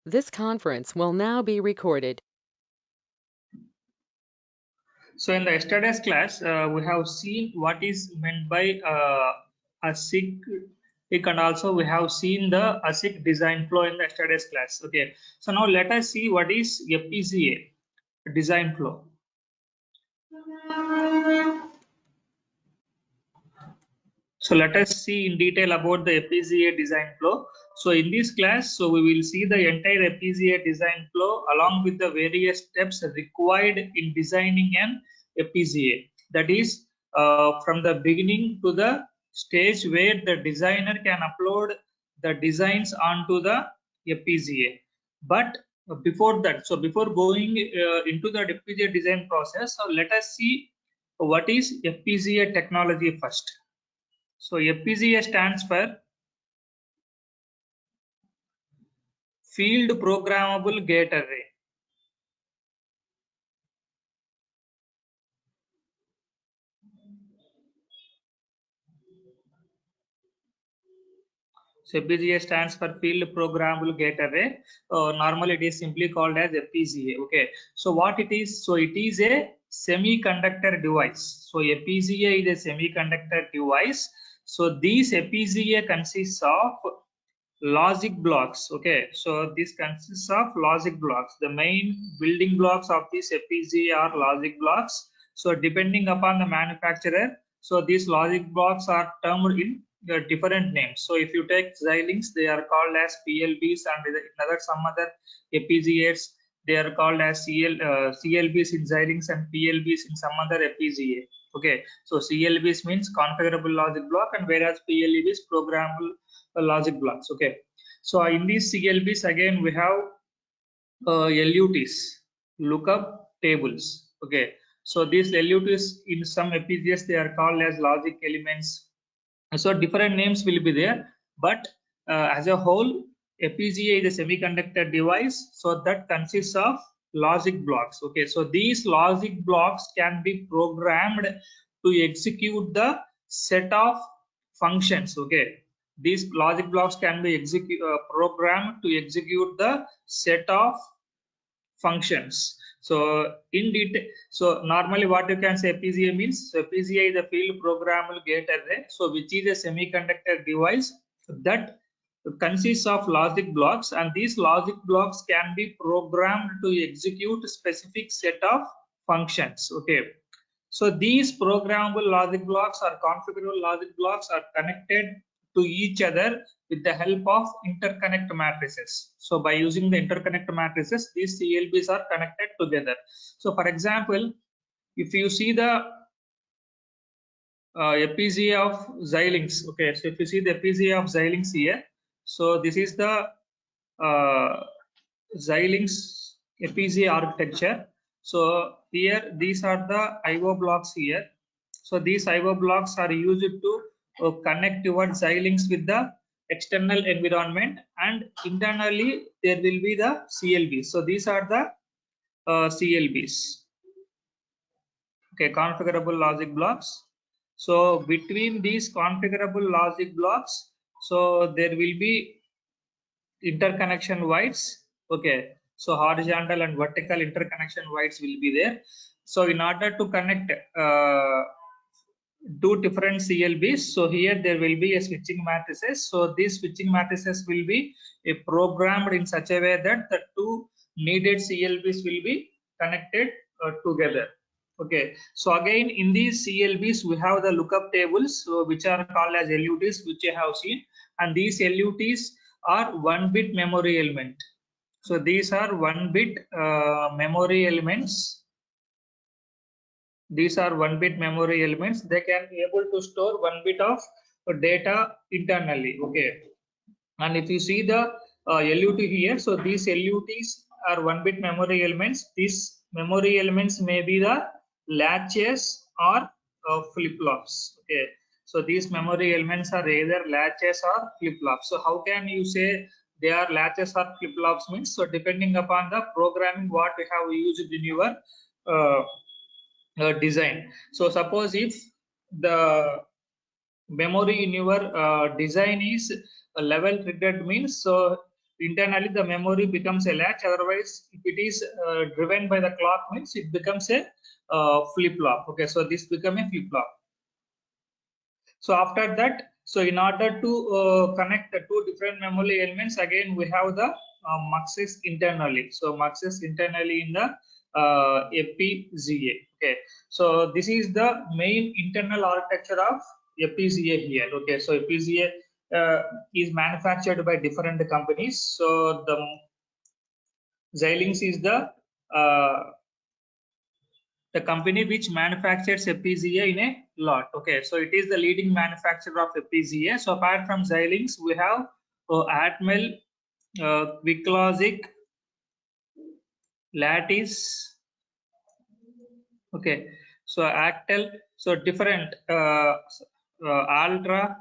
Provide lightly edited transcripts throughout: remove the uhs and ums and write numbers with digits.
This conference will now be recorded. So in the yesterday's class, we have seen what is meant by ASIC, and also we have seen the ASIC design flow in the yesterday's class. Okay, so now let us see what is FPGA design flow. So let us see in detail about the FPGA design flow. So in this class, so we will see the entire FPGA design flow along with the various steps required in designing an FPGA. That is from the beginning to the stage where the designer can upload the designs onto the FPGA. But before that, so before going into the FPGA design process, so let us see what is FPGA technology first. So FPGA stands for Field Programmable Gate Array. So FPGA stands for Field Programmable Gate Array. Normally it is simply called as FPGA. Okay. So what it is? So it is a semiconductor device. So FPGA is a semiconductor device. So these FPGA consists of logic blocks. Okay, so this consists of logic blocks. The main building blocks of this FPGA are logic blocks. So depending upon the manufacturer, so these logic blocks are termed in different names. So if you take Xilinx, they are called as PLBs, and in some other FPGAs they are called as CLBs in Xilinx and PLBs in some other FPGA. Okay, so CLBs means configurable logic block, and whereas PLBs programmable logic blocks. Okay, so in these CLBs again we have LUTs, lookup tables. Okay, so these LUTs in some FPGAs they are called as logic elements. So different names will be there, but as a whole, FPGA is a semiconductor device, so that consists of logic blocks. Okay, so these logic blocks can be programmed to execute the set of functions. Okay, these logic blocks can be programmed to execute the set of functions. So in detail, so normally what you can say FPGA means, so FPGA is a field programmable gate array, so which is a semiconductor device that consists of logic blocks, and these logic blocks can be programmed to execute a specific set of functions. Okay, so these programmable logic blocks or configurable logic blocks are connected to each other with the help of interconnect matrices. So by using the interconnect matrices, these CLBs are connected together. So for example, if you see the FPGA of Xilinx, okay, so if you see the FPGA of Xilinx here, so this is the Xilinx FPGA architecture. So here these are the IO blocks here. So these IO blocks are used to connect your Xilinx with the external environment, and internally there will be the CLBs. So these are the CLBs. Okay, configurable logic blocks. So between these configurable logic blocks, so there will be interconnection wires. Okay, so horizontal and vertical interconnection wires will be there. So in order to connect two different CLBs, so here there will be a switching matrices. So these switching matrices will be programmed in such a way that the two needed CLBs will be connected together. Okay, so again in these CLBs we have the lookup tables, so which are called as LUTs, which you have seen, and these LUTs are 1-bit memory element. So these are 1-bit memory elements. These are 1-bit memory elements. They can be able to store 1 bit of data internally. Okay, and if you see the LUT here, so these LUTs are 1-bit memory elements. These memory elements may be the latches or flip-flops. Okay, so these memory elements are either latches or flip-flops. So how can you say they are latches or flip-flops means? So depending upon the programming what we have used in your design. So suppose if the memory in your design is level triggered means, so internally the memory becomes a latch. Otherwise, if it is driven by the clock, means it becomes a flip-flop. Okay, so this become a flip-flop. So after that, so in order to connect the two different memory elements, again we have the muxes internally. So muxes internally in the FPGA. Okay, so this is the main internal architecture of FPGA here. Okay, so FPGA is manufactured by different companies. So the Xilinx is the company which manufactures FPGA in a lot. Okay, so it is the leading manufacturer of FPGA. So apart from Xilinx, we have Atmel, QuickLogic, Lattice. Okay, so Actel, so different Altra.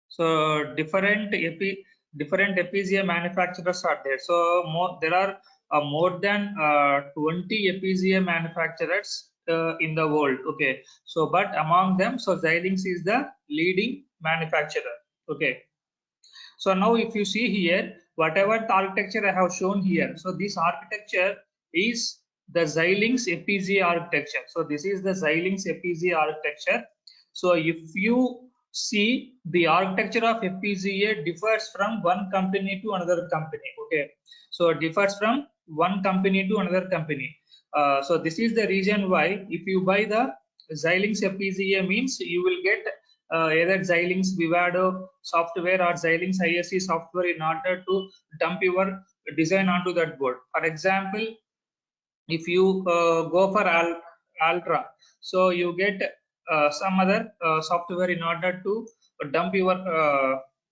So different FPGA manufacturers are there. So there are more than 20 FPGA manufacturers in the world. Okay, so but among them, so Xilinx is the leading manufacturer. Okay, so now if you see here, whatever the architecture I have shown here, so this architecture is the Xilinx FPGA architecture. So this is the Xilinx FPGA architecture. So if you see, the architecture of FPGA differs from one company to another company. Okay, so it differs from one company to another company. So this is the reason why if you buy the Xilinx FPGA, means you will get either Xilinx Vivado software or Xilinx ISE software in order to dump your design onto that board. For example, if you go for Altra, so you get some other software in order to dump your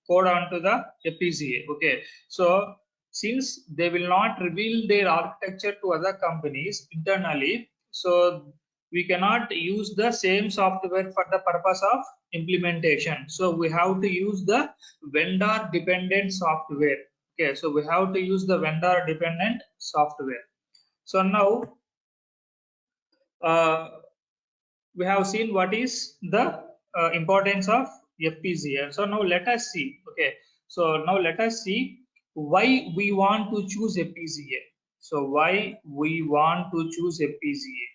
code onto the FPGA. Okay, so since they will not reveal their architecture to other companies internally, so we cannot use the same software for the purpose of implementation. So we have to use the vendor dependent software. Okay, so we have to use the vendor dependent software. So now we have seen what is the importance of FPGA. So now let us see. Okay, so now let us see why we want to choose FPGA. So why we want to choose FPGA?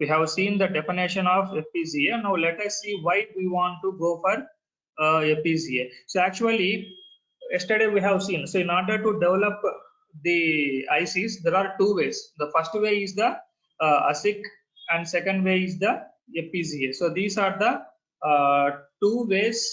We have seen the definition of FPGA. Now let us see why we want to go for FPGA. So actually, yesterday we have seen. So in order to develop the ICs, there are two ways. The first way is the ASIC, and second way is the FPGA. So these are the two ways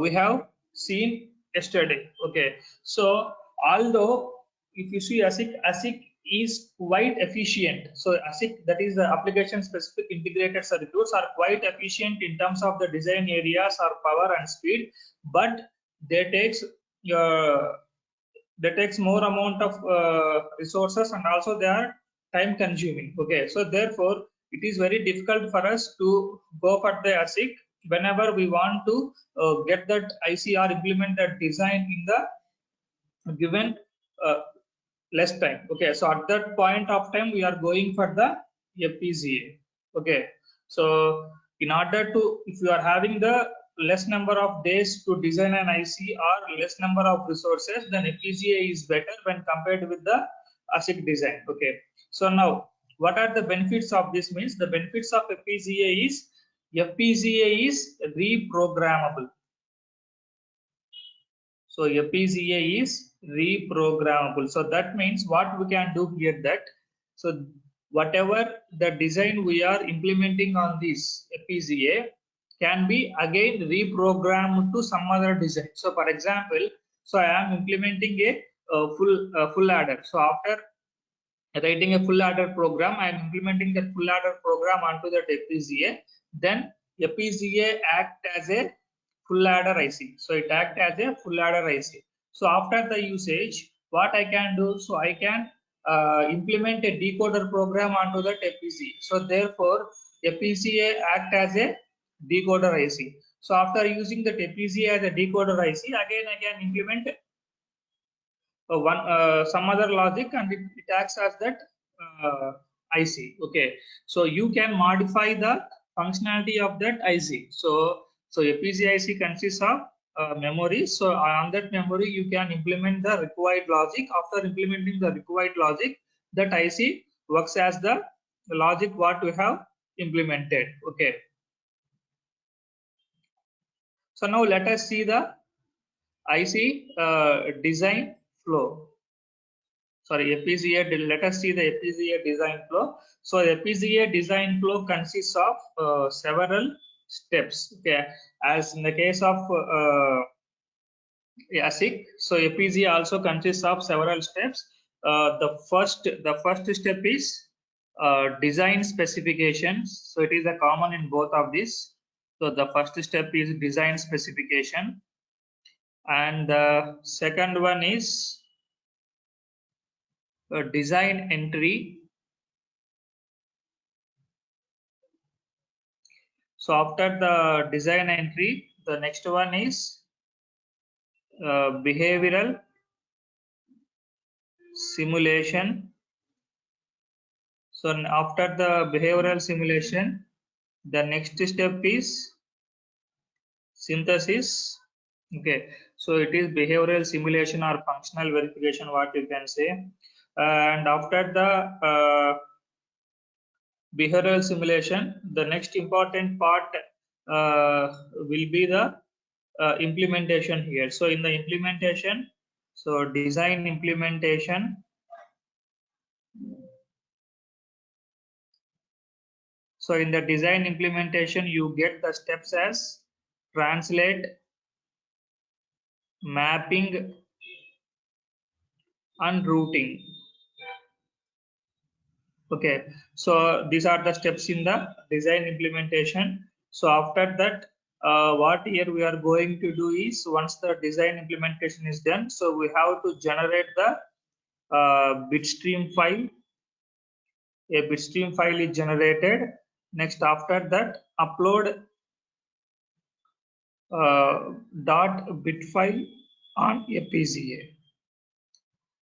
we have seen yesterday. Okay, so although if you see ASIC is quite efficient. So ASIC, that is the application specific integrated circuits, are quite efficient in terms of the design areas or power and speed, but they takes more amount of resources, and also they are time consuming. Okay, so therefore it is very difficult for us to go for the ASIC whenever we want to get that IC or implement that design in the given less time. Okay, so at that point of time we are going for the FPGA. Okay, so in order to, if you are having the less number of days to design an IC or less number of resources, then FPGA is better when compared with the ASIC design. Okay, so now what are the benefits of this? Means the benefits of FPGA is reprogrammable. So FPGA is reprogrammable. So that means what we can do here, that so whatever the design we are implementing on this FPGA can be again reprogrammed to some other design. So for example, so I am implementing a full adder. So after writing a full adder program, I am implementing that full adder program onto that FPGA. Then FPGA act as a full adder IC. So it act as a full adder IC. So after the usage, what I can do? So I can implement a decoder program onto that FPGA. So therefore, FPGA act as a decoder IC. So after using the FPGA as a decoder IC, again I can implement some other logic, and it acts as that IC. Okay, so you can modify the functionality of that IC. So FPGA IC consists of memory. So on that memory, you can implement the required logic. After implementing the required logic, that IC works as the logic what we have implemented. Okay. So now let us see the IC design flow. Sorry, FPGA. Let us see the FPGA design flow. So FPGA design flow consists of several steps. Okay, as in the case of ASIC, so FPGA also consists of several steps. The first step is design specifications. So it is a common in both of these. So the first step is design specification, and the second one is design entry. So after the design entry, the next one is behavioral simulation. So after the behavioral simulation, the next step is synthesis. Okay, so it is behavioral simulation or functional verification, what you can say. And after the behavioral simulation, the next important part will be the implementation here. So in the implementation, so design implementation. So in the design implementation, you get the steps as translate, mapping, and routing. Okay, so these are the steps in the design implementation. So after that, what here we are going to do is, once the design implementation is done, so we have to generate the bitstream file. A bitstream file is generated. Next, after that, upload .bit file on FPGA.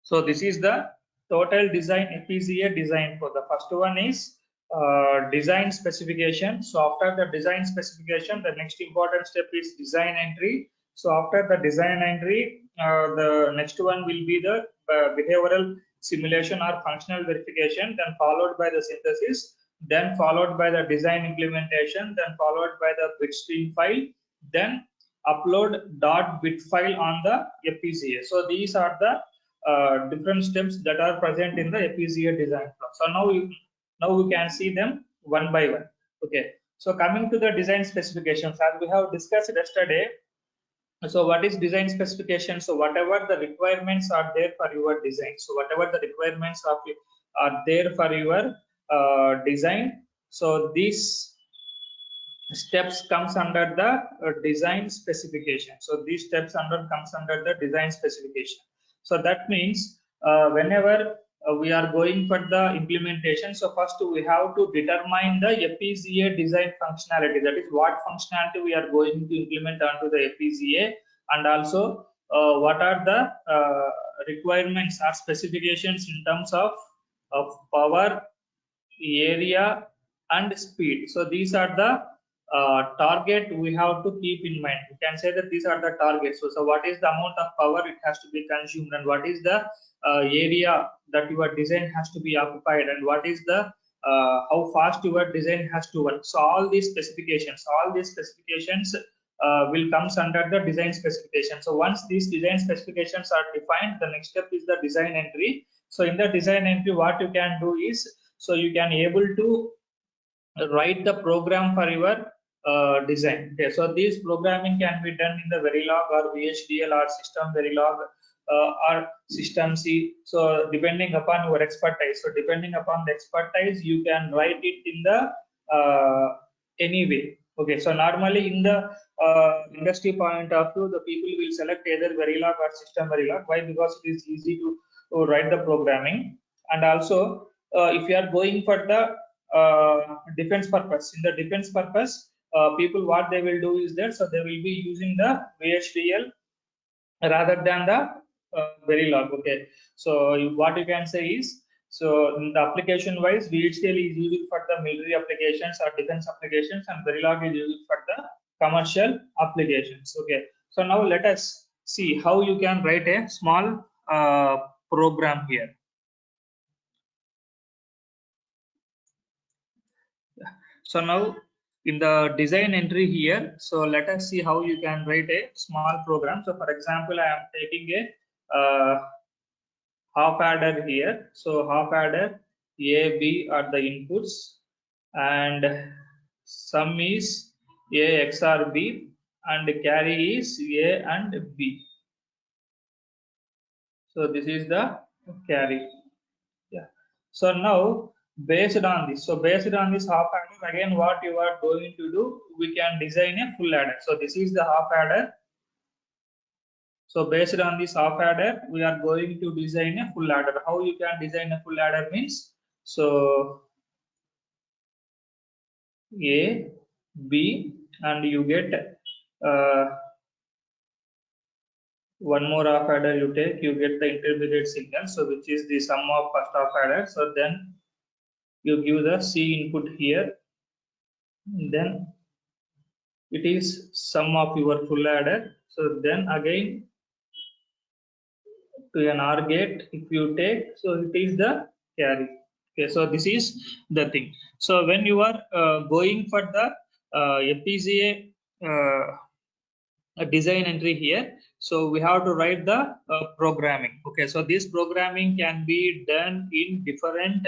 So this is the total design FPGA design. For the first one is design specification. So after the design specification, the next important step is design entry. So after the design entry, the next one will be the behavioral simulation or functional verification, then followed by the synthesis, then followed by the design implementation, then followed by the bitstream file, then upload .bit file on the FPGA. So these are the different steps that are present in the FPGA design flow. So now we can see them one by one. Okay. So coming to the design specifications, as we have discussed yesterday. So what is design specification? So whatever the requirements are there for your design. So whatever the requirements are there for your design. So these steps comes under the design specification. So these steps comes under the design specification. So that means whenever we are going for the implementation, so first we have to determine the FPGA design functionality. That is what functionality we are going to implement onto the FPGA, and also what are the requirements or specifications in terms of power, area, and speed. So these are the target we have to keep in mind. We can say that these are the targets. So what is the amount of power it has to be consumed, and what is the area that your design has to be occupied, and what is the how fast your design has to work. So all these specifications will comes under the design specification. So once these design specifications are defined, the next step is the design entry. So in the design entry, what you can do is, so you can able to write the program for your design. Okay, so this programming can be done in the Verilog or VHDL or system Verilog or system C. So depending upon your expertise. So depending upon the expertise, you can write it in the any way. Okay, so normally in the industry point of view, the people will select either Verilog or system Verilog. Why? Because it is easy to write the programming, and also if you are going for the defense purpose, in the defense purpose, people what they will do is that, so they will be using the VHDL rather than the Verilog. Okay, so what you can say is, so in the application wise, VHDL is used for the military applications or defense applications, and Verilog is used for the commercial applications. Okay, So now let us see how you can write a small program here. So now in the design entry here, so let us see how you can write a small program. So for example, I am taking a half adder here. So half adder A, B are the inputs, and sum is A XOR B, and carry is A and B. So this is the carry. Yeah. So now based on this, half adder, again what you are going to do, we can design a full adder. So this is the half adder. So based on this half adder, we are going to design a full adder. How you can design a full adder means, so A, B, and you get one more half adder you take, you get the intermediate signal, so which is the sum of first half adder. So then you give the C input here, then it is sum of your full adder. So then again to an OR gate, if you take, so it is the carry. Okay, so this is the thing. So when you are going for the FPGA design entry here, so we have to write the programming. Okay, so this programming can be done in different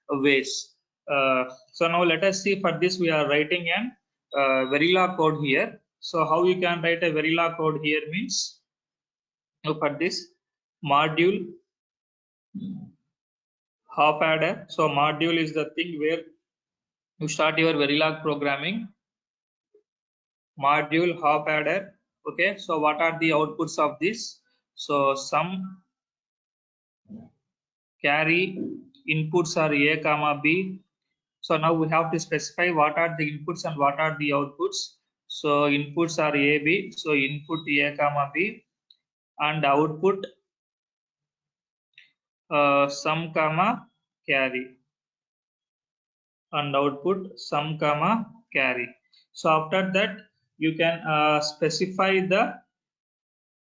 ways. So now let us see. For this we are writing an Verilog code here. So how you can write a Verilog code here means, for this module half adder. So module is the thing where you start your Verilog programming. Module half adder. Okay, so what are the outputs of this? So some carry inputs are A comma B. So now we have to specify what are the inputs and what are the outputs. So inputs are A, B. So input A comma B, and output sum comma carry, and output sum comma carry. So after that you can specify the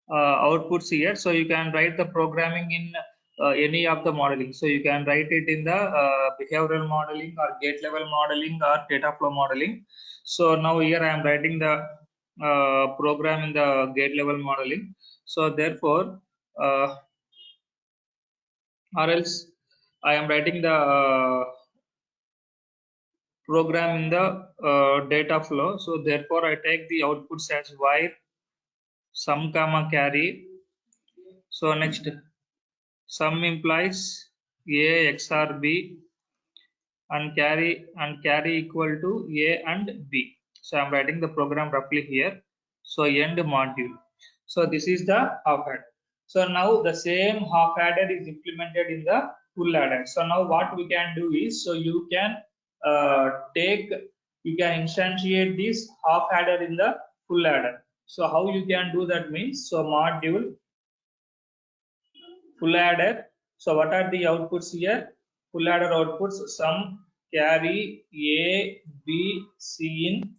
outputs here. So you can write the programming in any of the modeling. So you can write it in the behavioral modeling or gate level modeling or data flow modeling. So now here I am writing the program in the gate level modeling. So therefore or else I am writing the program in the data flow. So therefore I take the outputs as while sum comma carry. So next sum implies A XOR B, and carry equal to A and B. So I'm writing the program roughly here. So end module. So this is the half adder. So now the same half adder is implemented in the full adder. So now what we can do is, so you can you can instantiate this half adder in the full adder. So how you can do that means, so module full adder. So what are the outputs here? Full adder outputs, sum carry A, B, C in.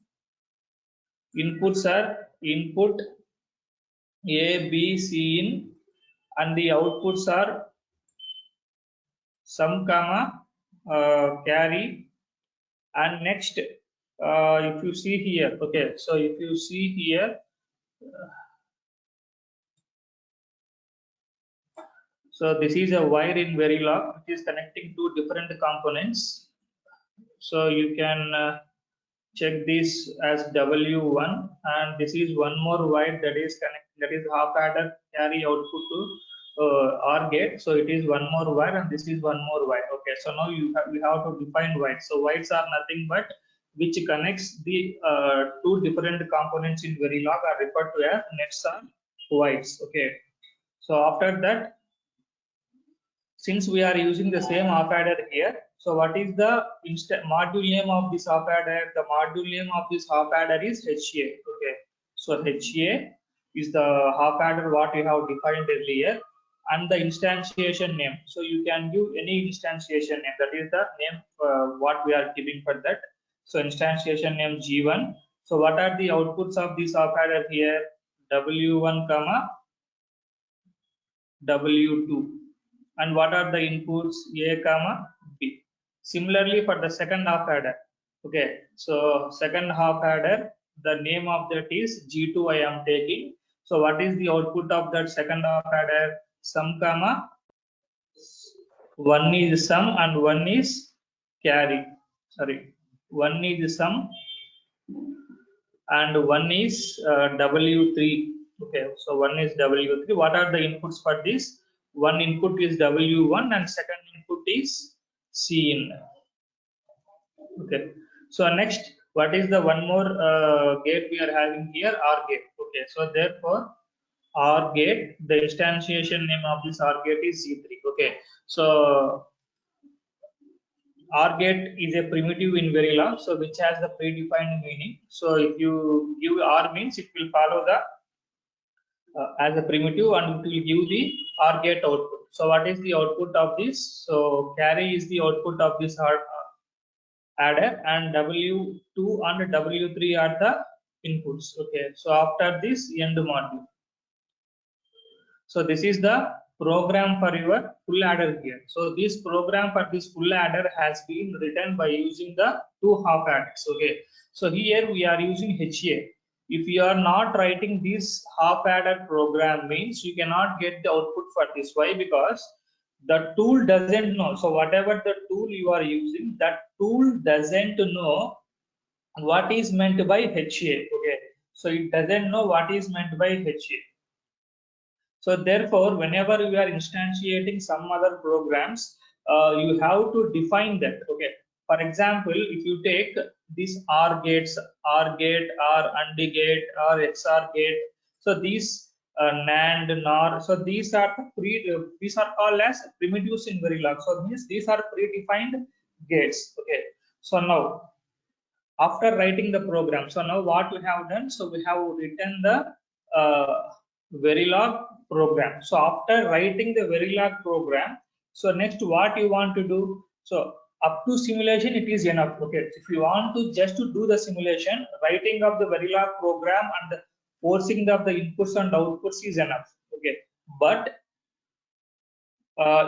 Inputs are input A, B, C in, and the outputs are sum comma carry. And next, if you see here, okay, so if you see here, so this is a wire in Verilog which is connecting two different components. So you can check this as W1, and this is one more wire that is connected, that is half adder carry output to OR gate. So it is one more wire, and this is one more wire. Okay, so now we have to define wires. So wires are nothing but which connects the two different components in Verilog are referred to as nets or wires. Okay, so after that, since we are using the same half adder here, so what is the module name of this half adder? The module name of this half adder is HA. Okay, so HA is the half adder what we have defined earlier, and the instantiation name. So you can give any instantiation name. That is the name what we are giving for that. So instantiation name G1. So what are the outputs of this half adder here? W1 comma W2. And what are the inputs? A comma B. Similarly for the second half adder. Okay, so second half adder, the name of that is G2 I am taking. So what is the output of that second half adder? Sum comma, one is sum and one is carry. Sorry, one is sum and one is W3. Okay, so one is W3. What are the inputs for this? One input is W1 and second input is Cin. Okay, so next, what is the one more gate we are having here? OR gate. Okay, so therefore OR gate, the instantiation name of this OR gate is C3. Okay, so OR gate is a primitive in Verilog, so which has the predefined meaning. So if you give OR means it will follow the as a primitive and it will give the OR gate output. So what is the output of this? So carry is the output of this adder and W2 and W3 are the inputs. Okay, so after this end module. So this is the program for your full adder here. So this program for this full adder has been written by using the two half adders. Okay, so here we are using HA. If you are not writing this half adder program, means you cannot get the output for this. Why? Because the tool doesn't know. So whatever the tool you are using, that tool doesn't know what is meant by HA. Okay, so it doesn't know what is meant by HA. So therefore, whenever you are instantiating some other programs, you have to define that. Okay. For example, if you take these OR gates, OR gate, OR AND gate, or XOR gate, so these NAND, NOR, so these are these are called as primitives in Verilog. So means these are predefined gates. Okay. So now, after writing the program, so now what we have done? So we have written the Verilog program. So after writing the Verilog program, so next what you want to do? So up to simulation it is enough. Okay, if you want to just to do the simulation, writing of the Verilog program and the forcing of the inputs and outputs is enough. Okay, but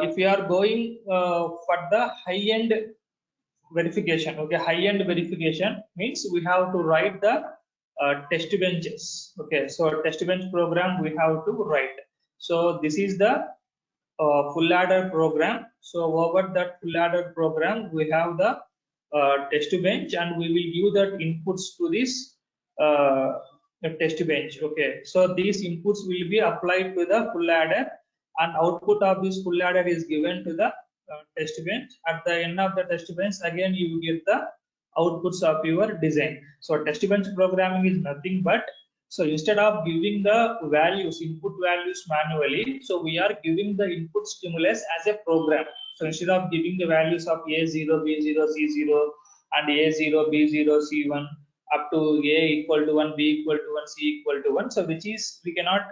if you are going for the high end verification, okay, high end verification means we have to write the test benches. Okay, so test bench program we have to write. So this is the full adder program. So over that full adder program we have the test bench and we will give that inputs to this test bench. Okay, so these inputs will be applied to the full adder and output of this full adder is given to the test bench. At the end of the test bench, again you get the outputs of your design. So test bench programming is nothing but, so instead of giving the values, input values manually, so we are giving the input stimulus as a program. So instead of giving the values of A0, B0, C0 and A0, B0, C1 up to A equal to 1, B equal to 1, C equal to 1, so which is we cannot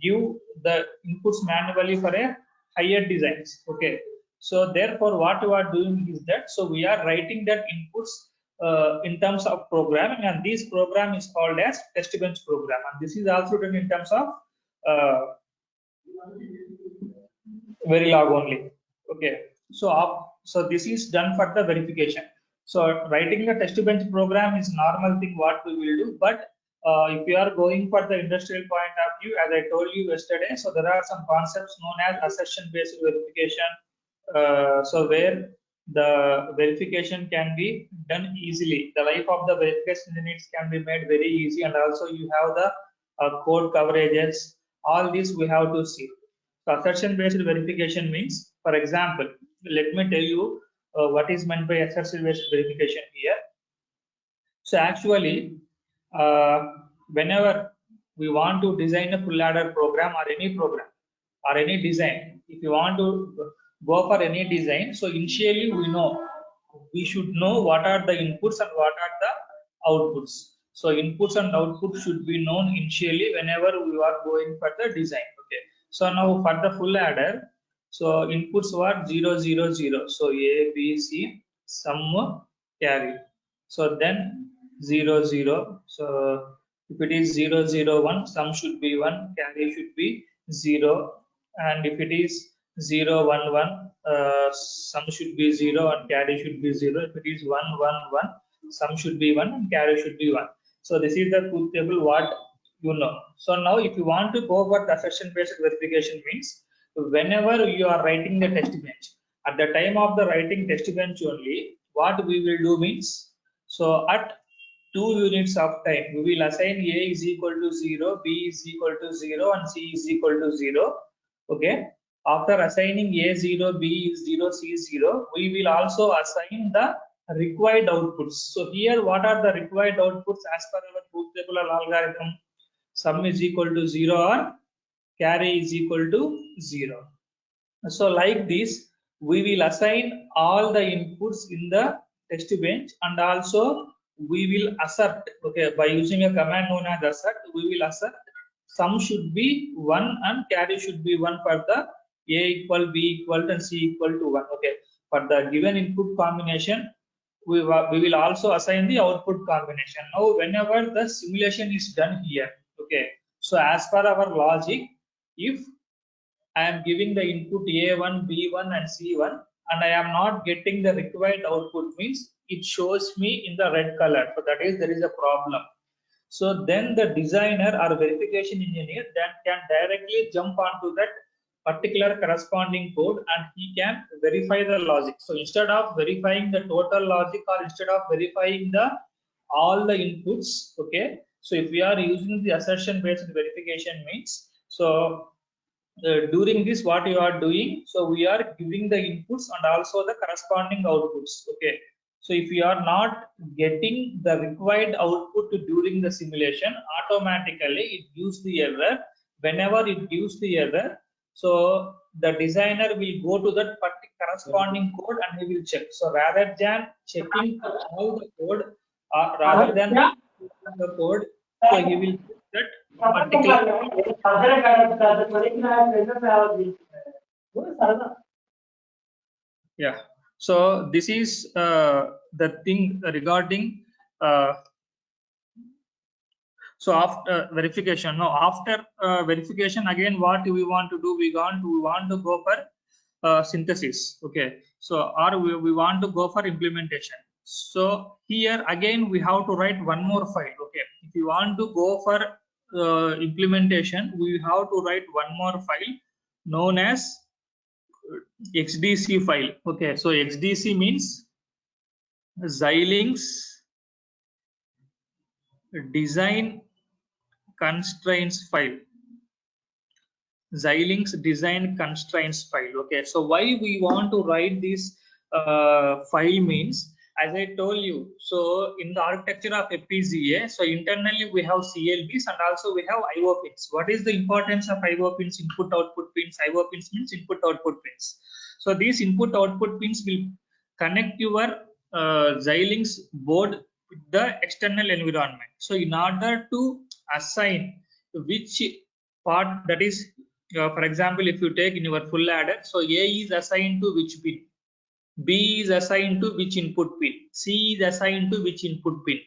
give the inputs manually for a higher designs. Okay, so therefore what you are doing is that, so we are writing that inputs in terms of programming, and this program is called as test bench program, and this is also done in terms of Verilog only. Okay, so this is done for the verification. So writing the test bench program is normal thing what we will do, but if you are going for the industrial point of view, as I told you yesterday, so there are some concepts known as assertion based verification. So where the verification can be done easily, the life of the verification units can be made very easy, and also you have the code coverages. All this we have to see. So assertion based verification means, for example, let me tell you what is meant by assertion based verification here. So actually, whenever we want to design a full adder program or any design, if you want to go for any design, so initially we should know what are the inputs and what are the outputs. So inputs and outputs should be known initially whenever we are going for the design. Okay, so now for the full adder, so inputs were 0 0 0, so A, B, C, sum, carry. So then 0 0, so If it is 0, 0, 1, sum should be 1, carry should be 0. And if it is 0, 1, 1, sum should be 0 and carry should be 0. If it is 1, 1, 1, sum should be 1 and carry should be 1. So this is the truth table what you know. So now if you want to go for the assertion based verification means whenever you are writing the test bench, at the time of the writing test bench only, what we will do means, so at 2 units of time, we will assign A is equal to 0, B is equal to 0, and C is equal to 0. Okay. After assigning A 0, B is 0, C is 0, we will also assign the required outputs. So here, what are the required outputs as per our truth table algorithm? Sum is equal to 0 or carry is equal to 0. So like this, we will assign all the inputs in the test bench, and also we will assert, okay, by using a command known as assert, we will assert sum should be 1 and carry should be 1 for the A equal, B equal, and C equal to 1. Okay, for the given input combination, we will also assign the output combination. Now, whenever the simulation is done here, okay, so as per our logic, if I am giving the input A1, B1 and C1 and I am not getting the required output means it shows me in the red color. So that is, there is a problem. So then the designer or verification engineer then can directly jump onto that particular corresponding code and he can verify the logic. So instead of verifying the total logic or instead of verifying the all the inputs, okay. So if we are using the assertion based verification means, so during this what you are doing, so we are giving the inputs and also the corresponding outputs, okay. So if you are not getting the required output during the simulation, automatically it gives the error. Whenever it gives the error, so the designer will go to that corresponding code and he will check. So rather than checking all the code, rather than the code, so he will check that particular. Yeah. So this is the thing regarding so after verification. Now after verification, again what we want to do, we want to go for synthesis. Okay. So or we want to go for implementation. So here again we have to write one more file. Okay. If you want to go for implementation, we have to write one more file known as XDC file. Okay, so XDC means Xilinx design constraints file. Xilinx design constraints file. Okay, so why we want to write this file means, as I told you, so in the architecture of FPGA, so internally we have CLBs and also we have IO pins. What is the importance of IO pins? Input output pins. IO pins means input output pins. So these input output pins will connect your Xilinx board with the external environment. So in order to assign which part, that is, for example, if you take in your full adder, so A is assigned to which pin, B is assigned to which input pin, C is assigned to which input pin,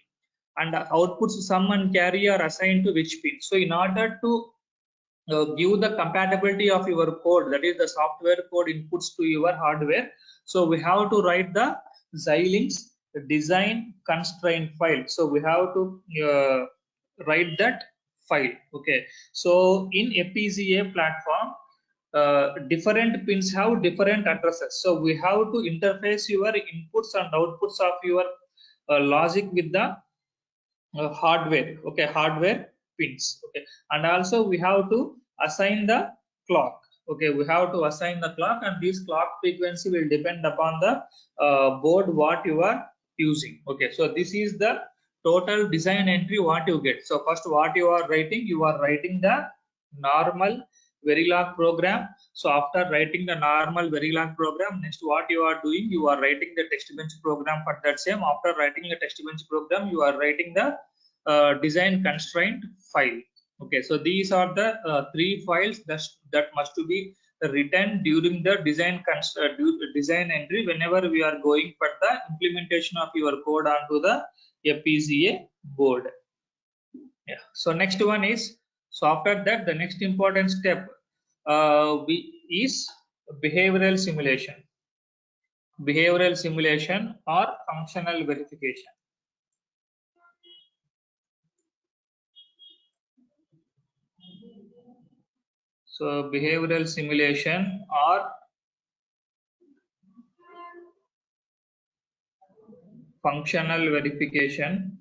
and outputs sum and carry are assigned to which pin. So in order to give the compatibility of your code, that is the software code inputs to your hardware, so we have to write the Xilinx design constraint file. So we have to write that file. Okay, so in FPGA platform, different pins have different addresses, so we have to interface your inputs and outputs of your logic with the hardware. Okay, hardware pins. Okay, and also we have to assign the clock. Okay, we have to assign the clock, and this clock frequency will depend upon the board what you are using. Okay, so this is the total design entry what you get. So first what you are writing the normal Verilog program. So after writing the normal Verilog program, next what you are doing, you are writing the test bench program for that same. After writing the test bench program, you are writing the design constraint file. Okay, so these are the three files that must to be written during the design entry whenever we are going for the implementation of your code onto the FPGA board. Yeah. So next one is, so after that, the next important step is behavioral simulation. Behavioral simulation or functional verification. So behavioral simulation or functional verification.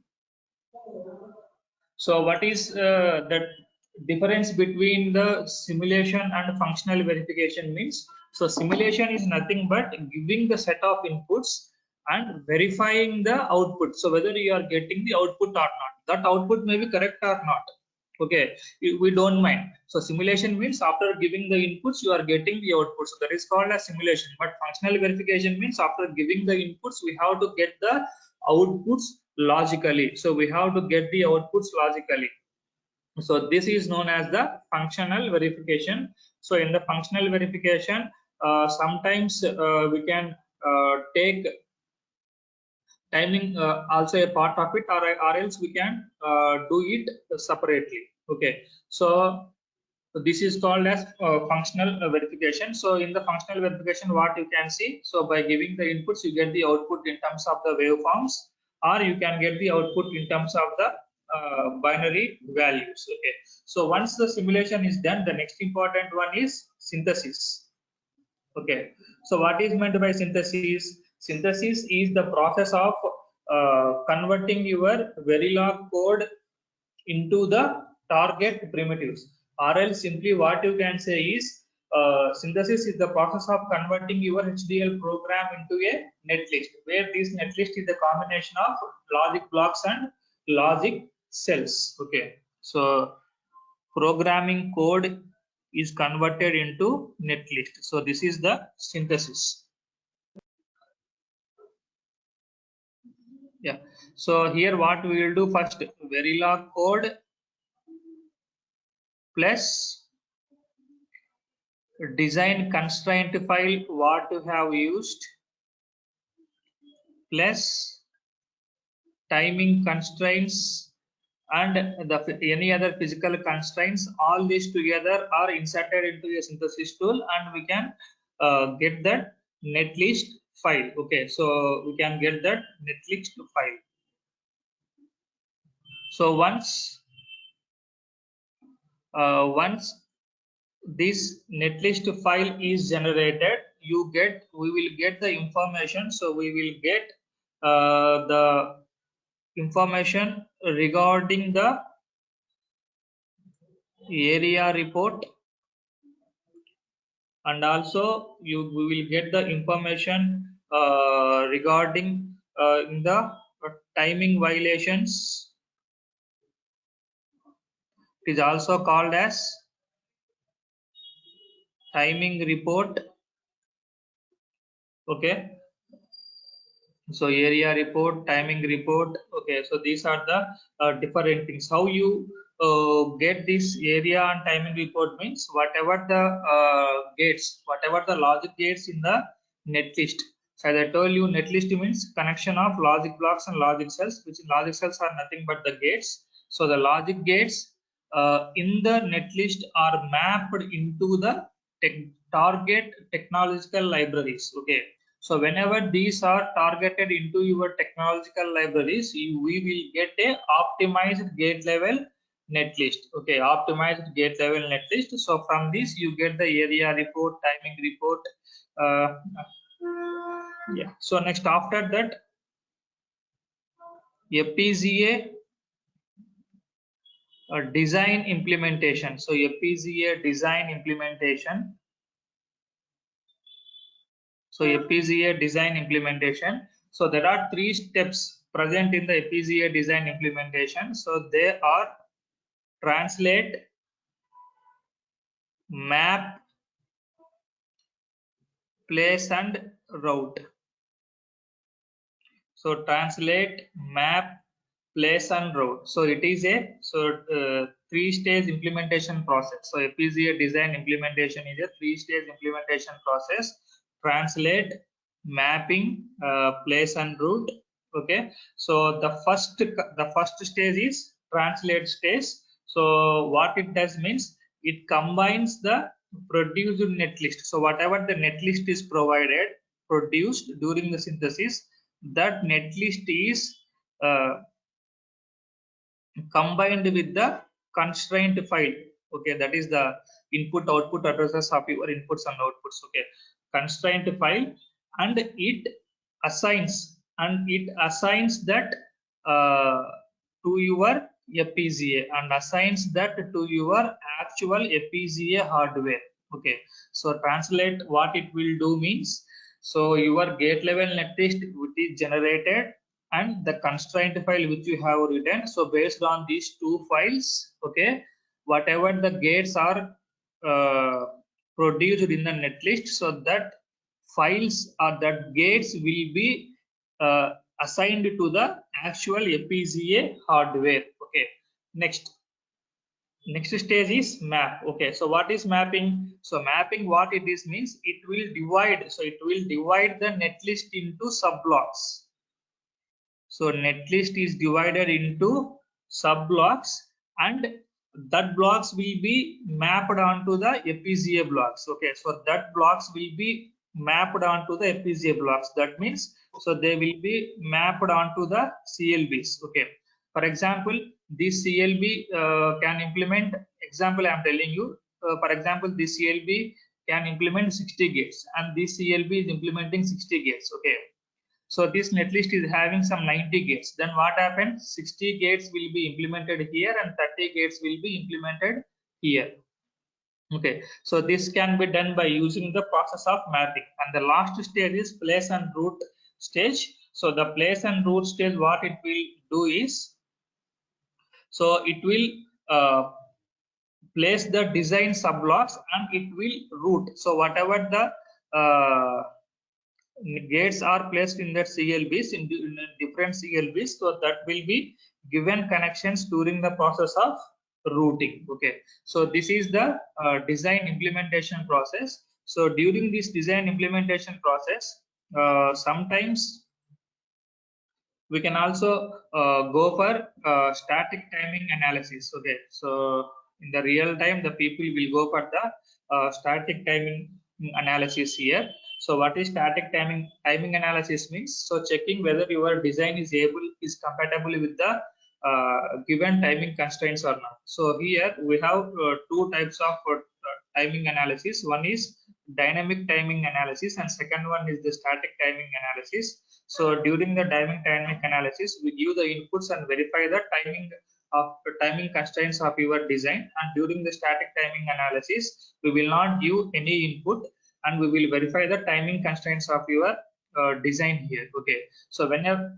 So what is the difference between the simulation and functional verification means? So simulation is nothing but giving the set of inputs and verifying the output. So whether you are getting the output or not, that output may be correct or not. Okay, we don't mind. So simulation means after giving the inputs, you are getting the output. So that is called as simulation. But functional verification means after giving the inputs, we have to get the outputs logically. So we have to get the outputs logically. So this is known as the functional verification. So in the functional verification, sometimes we can take timing also a part of it, or else we can do it separately. Okay, so this is called as functional verification. So in the functional verification, what you can see, so by giving the inputs, you get the output in terms of the waveforms, or you can get the output in terms of the binary values. Okay, so once the simulation is done, the next important one is synthesis. Okay, so what is meant by synthesis? Synthesis is the process of converting your Verilog code into the target primitives, or else simply what you can say is synthesis is the process of converting your HDL program into a netlist, where this netlist is the combination of logic blocks and logic cells. Okay, so programming code is converted into netlist. So this is the synthesis. Yeah. So here what we will do first, Verilog code plus design constraint file what you have used plus timing constraints and any other physical constraints, all these together are inserted into a synthesis tool, and we can get that netlist file. Okay, so we can get that netlist file. So once this netlist file is generated, we will get the information. So we will get the information regarding the area report, and also we will get the information regarding in the timing violations. It is also called as timing report. Okay, so area report, timing report. Okay, so these are the different things. How you get this area and timing report means whatever the gates, whatever the logic gates in the netlist. So as I told you, netlist means connection of logic blocks and logic cells, which logic cells are nothing but the gates. So the logic gates in the netlist are mapped into the target technological libraries. Okay, so whenever these are targeted into your technological libraries, we will get a optimized gate level netlist. Okay, optimized gate level netlist. So from this you get the area report, timing report. Yeah. So next after that, FPGA design implementation. So FPGA design implementation. So FPGA design implementation. So there are 3 steps present in the FPGA design implementation. So they are translate, map, place and route. So translate, map, place and route. So it is a 3-stage implementation process. So FPGA design implementation is a 3-stage implementation process: translate, mapping, place and route. Okay, so the first stage is translate stage. So what it does means it combines the produced netlist. So whatever the netlist is produced during the synthesis, that netlist is combined with the constraint file. Okay, that is the input output addresses of your inputs and outputs. Okay, constraint file, and it assigns that to your FPGA and assigns that to your actual FPGA hardware. Okay, so translate what it will do means, so your gate level netlist which is generated and the constraint file which you have written. So based on these two files, okay, whatever the gates are produced in the netlist, so that files or that gates will be assigned to the actual FPGA hardware. Okay, next stage is map. Okay, so what is mapping? So mapping, what it is means, it will divide. So it will divide the netlist into sub-blocks. So netlist is divided into sub-blocks, and that blocks will be mapped onto the FPGA blocks. Okay, so that blocks will be mapped onto the FPGA blocks. That means, so they will be mapped onto the CLBs. Okay, for example, this CLB can implement, example I am telling you, for example, this CLB can implement 60 gates and this CLB is implementing 60 gates. Okay, so this netlist is having some 90 gates. Then what happens? 60 gates will be implemented here and 30 gates will be implemented here. Okay, so this can be done by using the process of mapping. And the last stage is place and route stage. So the place and route stage, what it will do is, so it will place the design subblocks and it will route. So whatever the gates are placed in that CLBs, in different CLBs, so that will be given connections during the process of routing. Okay, so this is the design implementation process. So during this design implementation process, sometimes we can also go for static timing analysis. Okay, so in the real time, the people will go for the static timing analysis here. So what is static timing analysis means? So checking whether your design is compatible with the given timing constraints or not. So here we have two types of timing analysis. One is dynamic timing analysis and second one is the static timing analysis. So during the dynamic analysis, we give the inputs and verify the timing constraints of your design. And during the static timing analysis, we will not give any input and we will verify the timing constraints of your design here. Okay, so whenever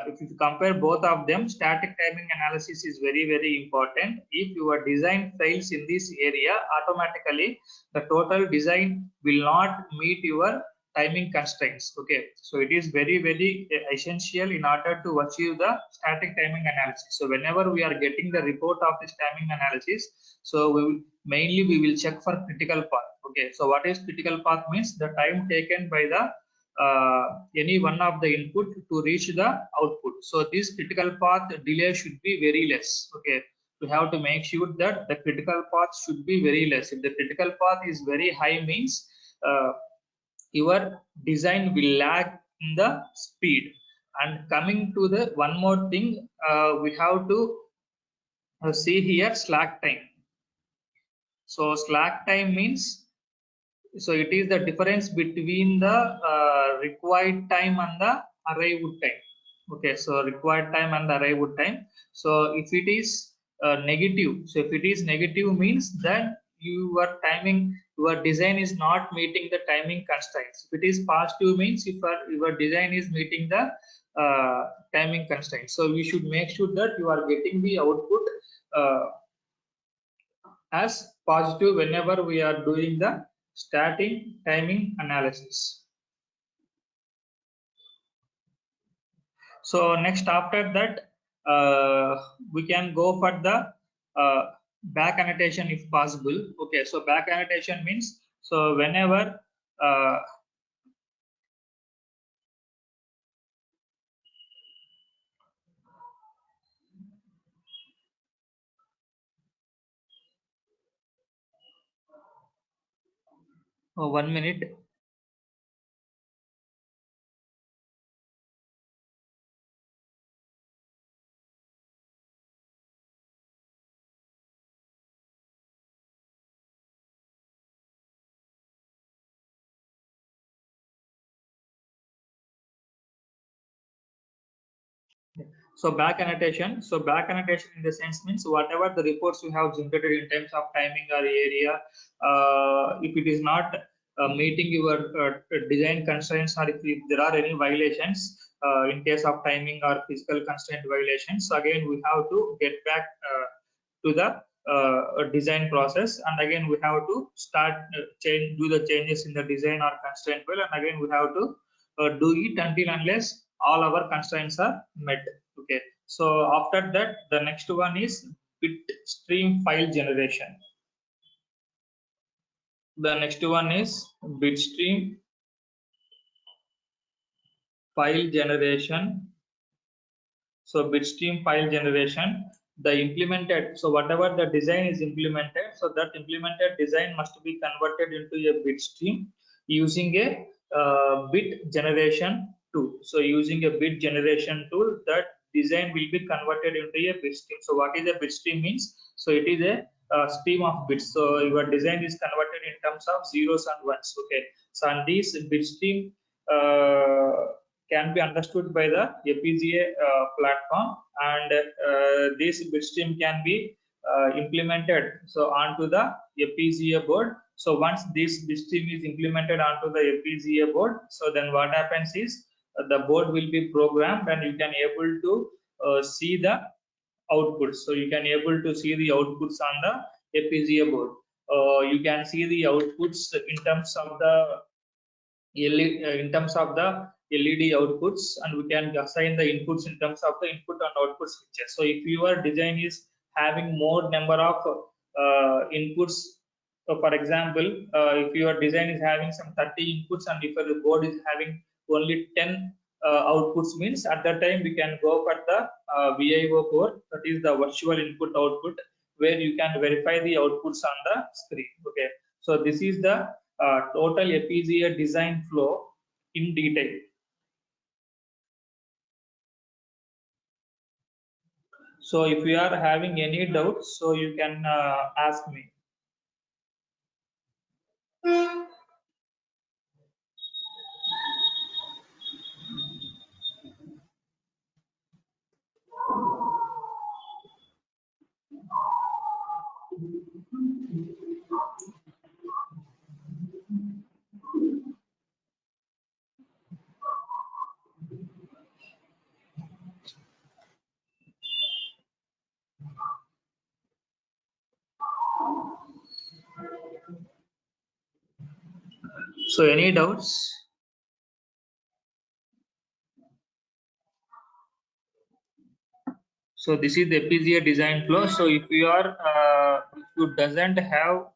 if you compare both of them, static timing analysis is very important. If your design fails in this area, automatically the total design will not meet your timing constraints. Okay, so it is very essential in order to achieve the static timing analysis. So whenever we are getting the report of this timing analysis, so we will check for critical path. Okay, so what is critical path means? The time taken by the any one of the input to reach the output. So this critical path delay should be very less. Okay, we have to make sure that the critical path should be very less. If the critical path is very high means your design will lag in the speed. And coming to the one more thing, we have to see here slack time. So slack time means, so it is the difference between the required time and the arrived time. Okay, so required time and the arrived time. So if it is negative, so if it is negative means that your design is not meeting the timing constraints. If it is positive means if your design is meeting the timing constraints. So we should make sure that you are getting the output as positive whenever we are doing the static timing analysis. So next, after that, we can go for the back annotation if possible. Okay, so back annotation means, so whenever 1 minute. So back annotation. So back annotation in the sense means whatever the reports you have generated in terms of timing or area, if it is not meeting your design constraints, or if there are any violations in case of timing or physical constraint violations, so again we have to get back to the design process, and again we have to start do the changes in the design or constraint file, and again we have to do it until unless all our constraints are met. Okay, so after that the next one is bitstream file generation. The next one is bitstream file generation. So bitstream file generation, the implemented, so whatever the design is implemented, so that implemented design must be converted into a bitstream using a bit generation tool. So using a bit generation tool, that design will be converted into a bitstream. So what is a bitstream means? So it is a stream of bits. So your design is converted in terms of zeros and ones. Okay. So on this bitstream can be understood by the FPGA platform, and this bitstream can be implemented so onto the FPGA board. So once this bitstream is implemented onto the FPGA board, so then what happens is the board will be programmed, and you can able to see the outputs. So you can able to see the outputs on the FPGA board. You can see the outputs in terms of the in terms of the LED outputs, and we can assign the inputs in terms of the input and output switches. So if your design is having more number of inputs, so for example, if your design is having some 30 inputs, and if your board is having only 10 outputs, means at that time we can go for the VIO board, that is the virtual input output, where you can verify the outputs on the screen. Okay, so this is the total FPGA design flow in detail. So if you are having any doubts, so you can ask me. So any doubts? So this is the FPGA design flow. So if you are if you doesn't have